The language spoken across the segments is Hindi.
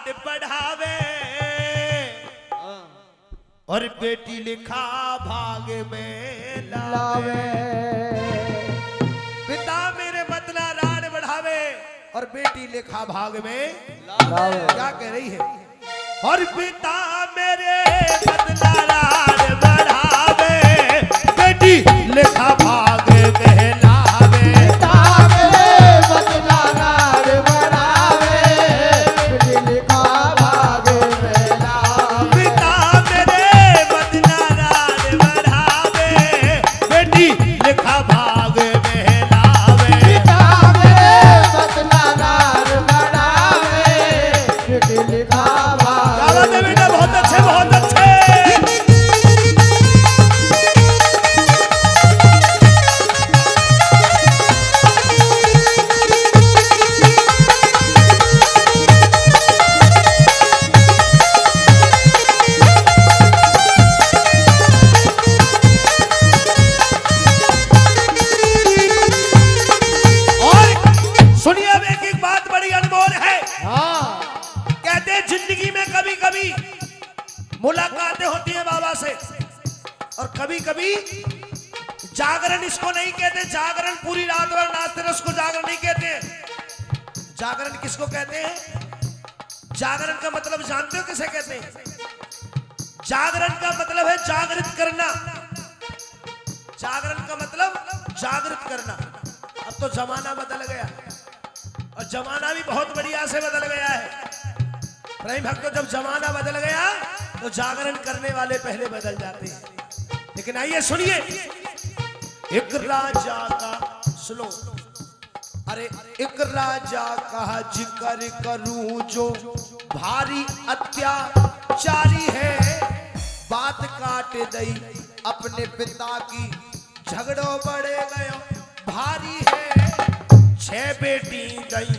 लाड बढ़ावे और बेटी लिखा भाग में लावे। पिता मेरे बदला लाड बढ़ावे और बेटी लिखा भाग में लावे। क्या कह रही है? और पिता मेरे बदला लाड बढ़ावे बेटी लिखा भाग में लावे। पिता मेरे बदला लाड बढ़ावे बेटी लिखा भाग में लावे। पिता मेरे बदला लाड बढ़ावे बेटी लिखा भाग में लावे। पिता मेरे बदला लाड बढ़ावे बेटी लिखा भाग में लावे। बेटा बहुत अच्छे, बहुत अच्छे। सुनिए अब एक बात बड़ी अनमोल है। कहते हैं जिंदगी में कभी कभी मुलाकातें होती हैं बाबा से और कभी कभी जागरण इसको नहीं कहते। जागरण पूरी रात भर नाचते रहे उसको जागरण नहीं कहते। जागरण किसको कहते हैं? जागरण का मतलब जानते हो किसे कहते हैं? जागरण का मतलब है जागृत करना। जागरण का मतलब जागृत करना। अब तो जमाना बदल गया और जमाना भी बहुत बढ़िया से बदल गया है। प्रेम भक्तों, जब जमाना बदल गया तो जागरण करने वाले पहले बदल जाते हैं। लेकिन आइए सुनिए, एक राजा का सुनो। अरे एक राजा का जिक्र करूं जो भारी अत्याचारी है। बात काट दई अपने पिता की झगड़ों बढ़े गए भारी है। 6 बेटी दई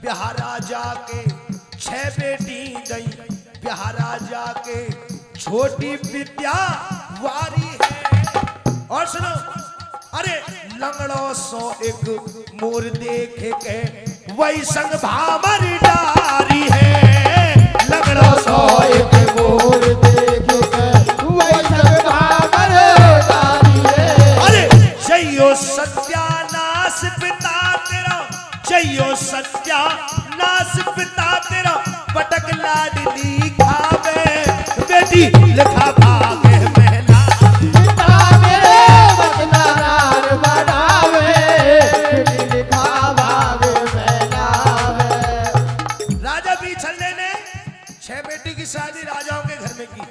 बिहारा जाके, 6 बेटी दई बिहारा जाके, छोटी विद्या वारी है। और सुनो, अरे लंगड़ो सो एक मोर देख के वही संग भामर डारी है। लंगड़ो सो एक मोर देख के वही संग भामर डारी है। अरे जइयो सत्यानाश पिता तेरा, जइयो सत्यानाश पिता तेरा, पटक लाडली खावे बेटी लिखा भाग में लावे। पिता मेरे बदला लाड बढ़ावे बेटी लिखा भाग में लावे। राजा बीछल्ले ने 6 बेटी की शादी राजाओं के घर में की।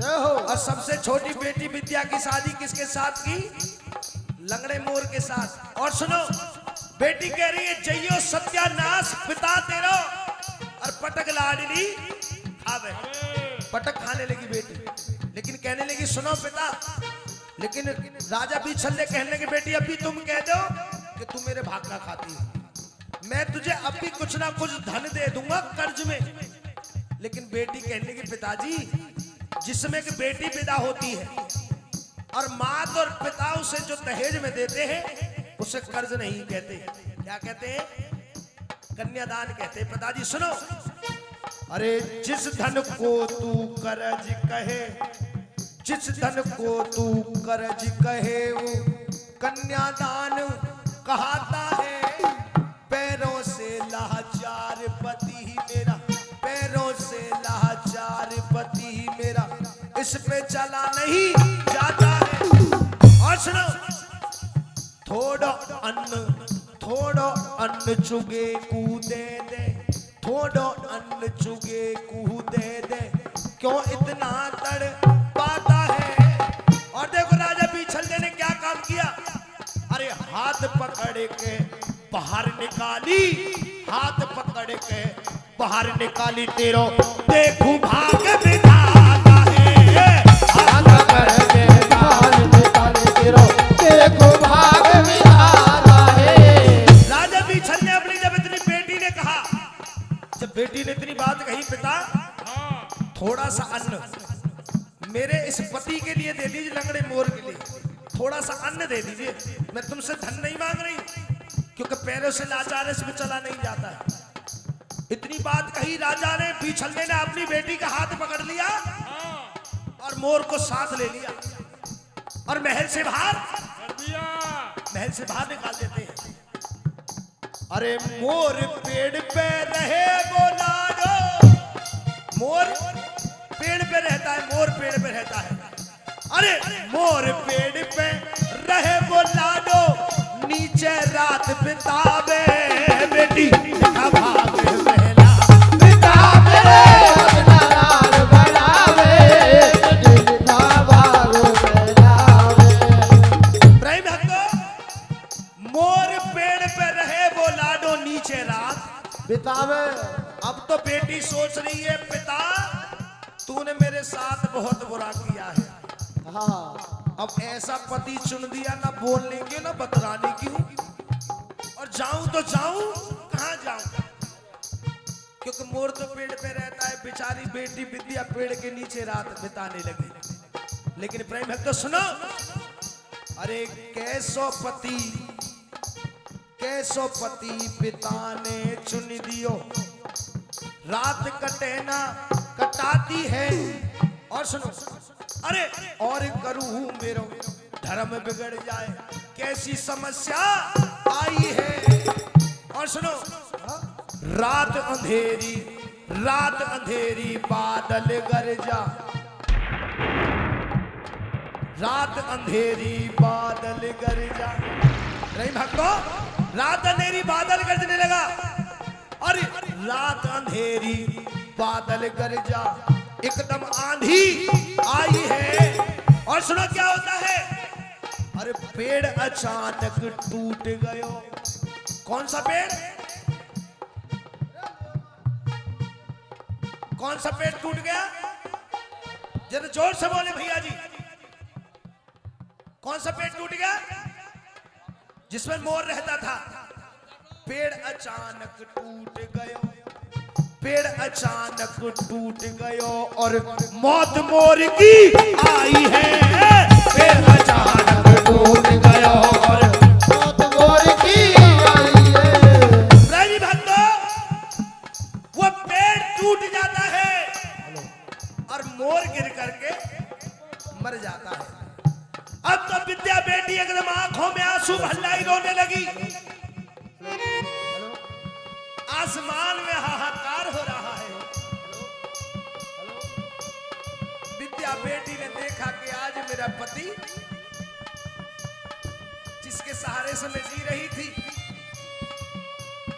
जय हो। और सबसे छोटी बेटी विद्या की शादी किसके साथ की? लंगड़े मोर के साथ। और सुनो, बेटी कह रही है जइयो सत्यानाश पिता तेरा और पटक लाडली खावे। पटक खाने लगी बेटी, लेकिन कहने लगी सुनो पिता। लेकिन राजा बीछल्ले कहने लगे बेटी अभी तुम कह दो कि तू मेरे भाग का खाती है, मैं तुझे अभी कुछ ना कुछ धन दे दूंगा कर्ज में। लेकिन बेटी कहने लगी पिताजी, जिसमें कि बेटी पैदा होती है और माँ और पिता उसे जो दहेज में देते हैं उसे कर्ज नहीं कहते। क्या कहते हैं? कन्यादान कहते हैं। पिताजी सुनो, अरे जिस धन को तू कर्ज कहे, जिस धन को तू कर्ज कहे वो कन्यादान कहता है। पैरों से लाचार पति मेरा, पैरों से लाचार पति मेरा, इस पे चला नहीं जाता है। और सुनो, थोड़ो अन्न चुगे कूदे दे, थोड़ो अन्न चुगे कूदे दे, क्यों इतना तड़ पाता है। और देखो राजा बीछल्ले ने क्या काम किया। अरे हाथ पकड़ के बाहर निकाली, हाथ पकड़ के बाहर निकाली, तेरो देखू भाग विधाता है। हाथ पकड़ के बाहर निकाली, तेरो देखो भाग विधाता है। राजा बीछल ने अपनी जब इतनी बेटी ने कहा, जब बेटी ने इतनी बात कही, पिता थोड़ा सा अन्न मेरे इस पति के लिए दे दीजिए, लंगड़े मोर के लिए थोड़ा सा अन्न दे दीजिए। मैं तुमसे धन नहीं मांग रही, क्योंकि पैरों से लाचार इसमें चला नहीं जाता है। इतनी बात कही राजा ने, बिछलने ने अपनी बेटी का हाथ पकड़ लिया और मोर को साथ ले लिया और महल से बाहर निकाल देते हैं। अरे मोर पेड़ पे रहे बोला दो, मोर पेड़ पे रहता है, मोर पेड़ पे रहता है। अरे मोर पेड़ पे रहे बोला दो, नीचे रात बितावे बेटी भागे महला बितावे अपना लाल बढ़ावे, लिखा भागो फैलावे। प्रेम भक्तो, मोर पेड़ पे रहे वो लाडो नीचे रात बितावे। अब तो बेटी सोच रही है, पिता तूने मेरे साथ बहुत बुरा किया है, हाँ अब ऐसा पति चुन दिया, ना बोलने की ना बतलाने की हूं, और जाऊं तो जाऊं कहां जाऊं, क्योंकि मोर तो पेड़ पे रहता है, बेचारी बेटी विद्या पेड़ के नीचे रात बिताने लगी। लेकिन प्रेम भक्तो सुनो, अरे कैसो पति पिता ने चुन दियो, रात कटे ना कटाती है। और सुनो, अरे और करूं मेरो धर्म बिगड़ जाए, कैसी समस्या आई है। और सुनो, रात अंधेरी बादल गरजा, रात अंधेरी बादल गरजा। नहीं भक्तो, रात अंधेरी बादल गरजने लगा, अरे रात अंधेरी बादल गरजा, एकदम आंधी आई है। और सुनो क्या होता है, अरे पेड़ अचानक टूट गयो। कौन सा पेड़, कौन सा पेड़ टूट गया, जरा जोर से बोले भैया जी, कौन सा पेड़ टूट गया जिसमें मोर रहता था। पेड़ अचानक टूट गयो, पेड़ अचानक टूट गयो और मौत मोर की आई है। पेड़ अचानक टूट गयो और मौत मोर की आई है। प्रेमी भक्तों, वो पेड़ टूट जाता है और मोर गिर करके मर जाता है। अब तो विद्या बेटी एकदम आंखों में आंसू भल्लाई रोने लगी, आसमान में हाहाकार हो रहा है। विद्या बेटी ने देखा कि आज मेरा पति जिसके सहारे से मैं जी रही थी,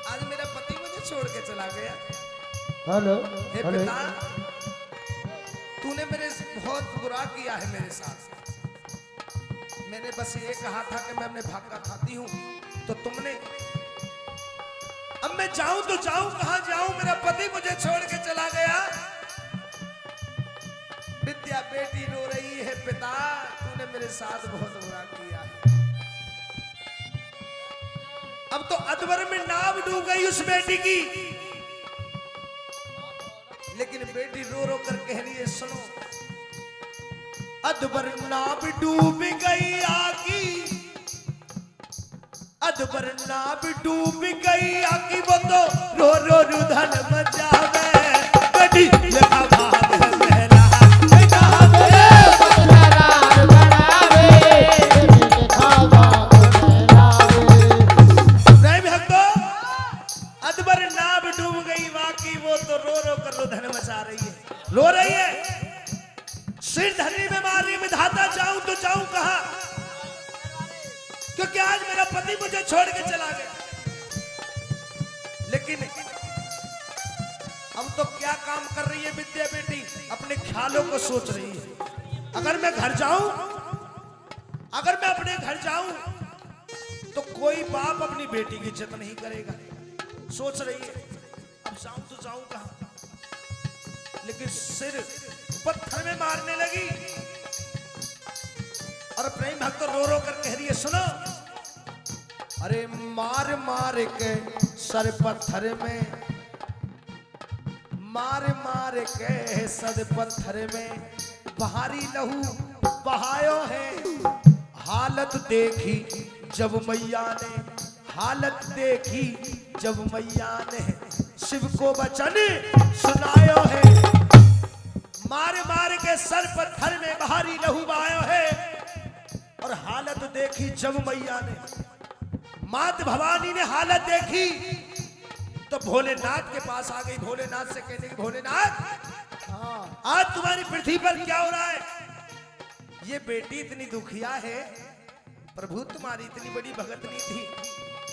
आज मेरा पति मुझे छोड़ के चला गया। हेलो हे पिता, तूने मेरे बहुत बुरा किया है मेरे साथ। मैंने बस ये कहा था कि मैं अपने भाग का खाती हूं, तो तुमने, अब मैं जाऊं तो जाऊं कहां जाऊं, मेरा पति मुझे छोड़ के चला गया। विद्या बेटी रो रही है, पिता तूने मेरे साथ बहुत बुरा किया है। अब तो अधवर में नाव डूब गई उस बेटी की, लेकिन बेटी रो रो कर कह रही है, सुनो, अधवर नाव डूब गई आकी, अधवर नाव डूब गई आकी, वो तो रो रो रुधन मचावे बेटी लिखा भाग महला बितावे। अपना लाल बढ़ावे, लिखा भागो फैलावे। प्रेम भक्तों, अधवर नाव डूब गई वाकी, वो तो रो रो कर रुधन मचा रही है, रो रही है, सिर धरनी में मार रही, विधाता जाऊं तो जाऊं कहां, क्योंकि आज मेरा पति मुझे छोड़ के चला गया। लेकिन अब तो क्या काम कर रही है विद्या बेटी, अपने ख्यालों को सोच रही है। अगर मैं घर जाऊं, अगर मैं अपने घर जाऊं तो कोई बाप अपनी बेटी की इज्जत नहीं करेगा, सोच रही है। अब जाऊं तो जाऊं कहां, लेकिन सिर पत्थर में मारने लगी और प्रेम भक्त रो रो कर कह रही है, सुनो, अरे मार मार के सर पत्थर में, मार मार के सर पत्थर में भारी लहू बहायो है। हालत देखी जब मैया ने, हालत देखी जब मैया ने, शिव को वचन सुनायो है। मार मार के सर पत्थर में भारी लहू बहायो है। और हालत देखी जब मैया ने, मात भवानी ने हालत देखी तो भोलेनाथ के पास आ गई। भोलेनाथ से कहने की भोलेनाथ आज तुम्हारी पृथ्वी पर क्या हो रहा है? ये बेटी इतनी दुखिया है, प्रभु तुम्हारी इतनी बड़ी भगतनी थी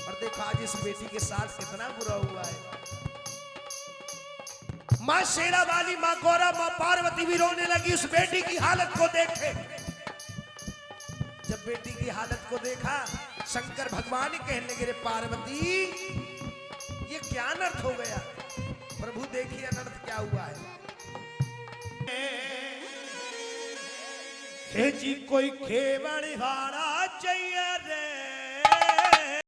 और देखो आज इस बेटी के साथ कितना बुरा हुआ है। मां शेरा वाली, मां गौरा, मां पार्वती भी रोने लगी उस बेटी की हालत को देखे। जब बेटी की हालत को देखा शंकर भगवान कहने लगे, पार्वती ये क्या अनर्थ हो गया? प्रभु देखिए अनर्थ क्या हुआ है। हे जी कोई खेवड़ वाला